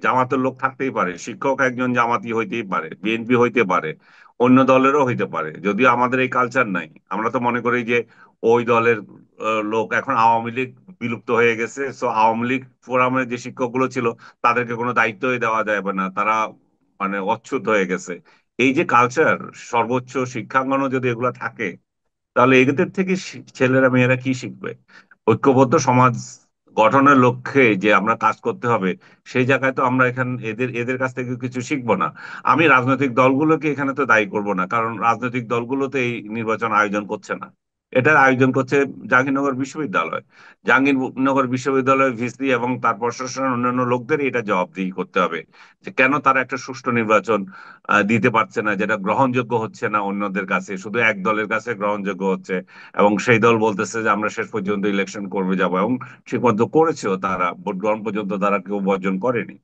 জামাতের লোক থাকতেই পারে, শিক্ষক একজন জামাতি হইতেই পারে, বিএনপি হইতে পারে, অন্য দলেরও হইতে পারে, যদিও আমাদের এই কালচার নাই। আমরা তো মনে করি যে ওই দলের লোক, এখন আওয়ামী লীগ বিলুপ্ত হয়ে গেছে, সো আওয়ামী লীগ ফোরামের যে শিক্ষকগুলো ছিল তাদেরকে কোনো দায়িত্বই দেওয়া যাবে না, তারা মানে অচ্ছুত হয়ে গেছে। এই যে কালচার, সর্বোচ্চ শিক্ষাঙ্গনও যদি এগুলো থাকে, তাহলে এদের থেকে ছেলেরা মেয়েরা কি শিখবে? ঐক্যবদ্ধ সমাজ গঠনের লক্ষ্যে যে আমরা কাজ করতে হবে, সেই জায়গায় তো আমরা এখানে এদের এদের কাছ থেকে কিছু শিখবো না। আমি রাজনৈতিক দলগুলোকে এখানে তো দায়ী করব না, কারণ রাজনৈতিক দলগুলো তো এই নির্বাচন আয়োজন করছে না, এটার আয়োজন করছে জাহাঙ্গীরনগর বিশ্ববিদ্যালয়। জাহাঙ্গীরনগর বিশ্ববিদ্যালয়ের ভিসি এবং তার প্রশাসনের অন্যান্য লোকদেরই এটা জবাবদিহি করতে হবে, যে কেন তারা একটা সুষ্ঠু নির্বাচন দিতে পারছে না, যেটা গ্রহণযোগ্য হচ্ছে না অন্যদের কাছে, শুধু এক দলের কাছে গ্রহণযোগ্য হচ্ছে। এবং সেই দল বলতেছে যে আমরা শেষ পর্যন্ত ইলেকশন করবে যাব, এবং ঠিক মতো করেছেও, তারা ভোট গ্রহণ পর্যন্ত তারা কেউ বর্জন করেনি।